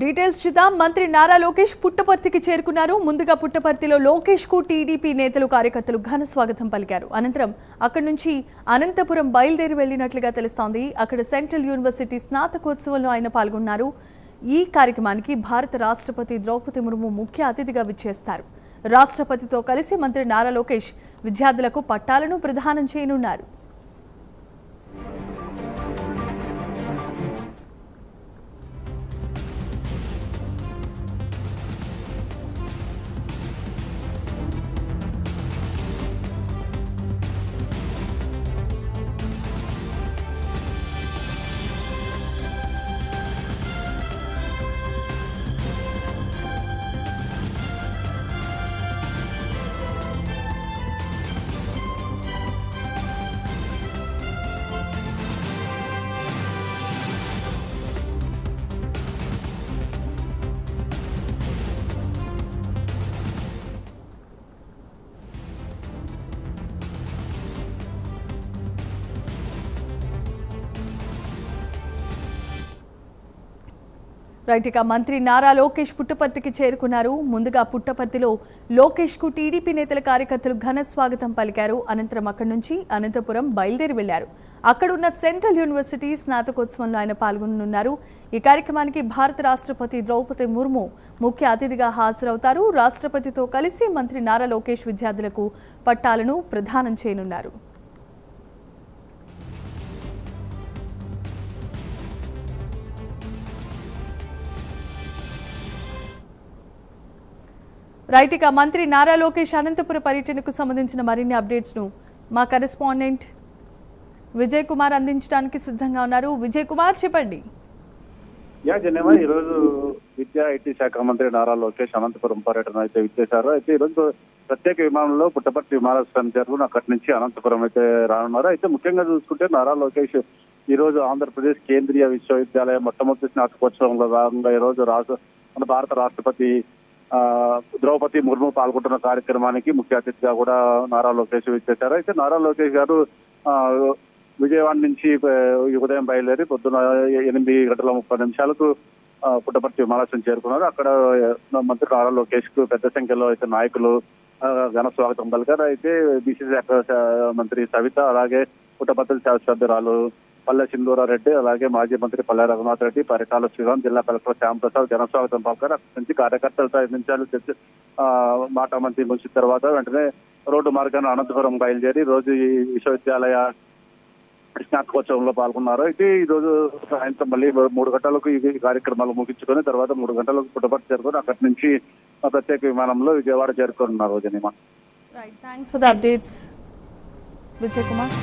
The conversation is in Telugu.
డీటెయిల్స్ చూద్దాం. మంత్రి నారా లోకేష్ పుట్టపర్తికి చేరుకున్నారు. ముందుగా పుట్టపర్తిలో లోకేష్ కు టీడీపీ నేతలు కార్యకర్తలు ఘన స్వాగతం పలికారు. అనంతరం అక్కడి నుంచి అనంతపురం బయలుదేరి వెళ్లినట్లుగా తెలుస్తోంది. అక్కడ సెంట్రల్ యూనివర్సిటీ స్నాతకోత్సవంలో ఆయన పాల్గొన్నారు. ఈ కార్యక్రమానికి భారత రాష్ట్రపతి ద్రౌపది ముర్ము ముఖ్య అతిథిగా విచ్చేస్తారు. రాష్ట్రపతితో కలిసి మంత్రి నారా లోకేష్ విద్యార్థులకు పట్టాలను ప్రదానం చేయనున్నారు. రైట్, ఇక మంత్రి నారా లోకేష్ పుట్టపర్తికి చేరుకున్నారు. ముందుగా పుట్టపర్తిలో లోకేష్ కు టీడీపీ నేతల కార్యకర్తలు ఘన స్వాగతం పలికారు. అనంతరం అక్కడి నుంచి అనంతపురం బయలుదేరి వెళ్లారు. అక్కడున్న సెంట్రల్ యూనివర్సిటీ స్నాతకోత్సవంలో ఆయన పాల్గొనున్నారు. ఈ కార్యక్రమానికి భారత రాష్ట్రపతి ద్రౌపది ముర్ము ముఖ్య అతిథిగా హాజరవుతారు. రాష్ట్రపతితో కలిసి మంత్రి నారా లోకేష్ విద్యార్థులకు పట్టాలను ప్రదానం చేయనున్నారు. రైట్, ఇక మంత్రి నారా లోకేష్ అనంతపురం పర్యటనకు సంబంధించిన మరిన్ని అప్డేట్స్ ను మా కరెస్పాండెంట్ విజయ్ కుమార్ అందించడానికి సిద్ధంగా ఉన్నారు. విజయ్ కుమార్, చెప్పండి. ఈరోజు విద్యా ఐటీ శాఖ మంత్రి నారా లోకేష్ అనంతపురం పర్యటన అయితే విచ్చేశారు. అయితే ఈరోజు ప్రత్యేక విమానంలో పుట్టపర్తి విమానాశ్రయం చేరుకుని అక్కడి నుంచి అనంతపురం అయితే రానున్నారు. అయితే ముఖ్యంగా చూసుకుంటే నారా లోకేష్ ఈ రోజు ఆంధ్రప్రదేశ్ కేంద్రీయ విశ్వవిద్యాలయం మొట్టమొదటి స్నాతకోత్సవంలో భాగంగా ఈ రోజు మన భారత రాష్ట్రపతి ద్రౌపది ముర్ము పాల్గొంటున్న కార్యక్రమానికి ముఖ్య అతిథిగా కూడా నారా లోకేష్ విచ్చేశారు. అయితే నారా లోకేష్ గారు విజయవాడ నుంచి ఉదయం బయలుదేరి పొద్దున 8:30 పుట్టపర్తి విమానాశ్రయం చేరుకున్నారు. అక్కడ మంత్రి నారా లోకేష్ కు పెద్ద సంఖ్యలో అయితే నాయకులు ఘన స్వాగతం పలికారు. అయితే బీసీ శాఖ మంత్రి సవిత, అలాగే పుట్టపర్తి శాసనసభ్యురాలు పల్లె సింధూరారెడ్డి, అలాగే మాజీ మంత్రి పల్లె రఘునాథ్ రెడ్డి, పరిటాల శ్రీరామ్, జిల్లా కలెక్టర్ శ్యాంప్రసాద్ ఘన స్వాగతం పలికారు. అక్కడి నుంచి కార్యకర్తలతో 5 నిమిషాలు చర్చ మాట మంత్రి ముగిసిన తర్వాత వెంటనే రోడ్డు మార్గాన్ని అనంతపురం బయలుదేరి రోజు ఈ విశ్వవిద్యాలయ స్నాతకోత్సవంలో పాల్గొన్నారు. అయితే ఈ రోజు సాయంత్రం మళ్ళీ 3 గంటలకు ఈ కార్యక్రమాలు ముగించుకొని తర్వాత 3 గంటలకు పుట్టపర్తి చేరుకొని అక్కడి నుంచి ప్రత్యేక విమానంలో విజయవాడ చేరుకున్నారు. Right, thanks for the updates Vijay Kumar.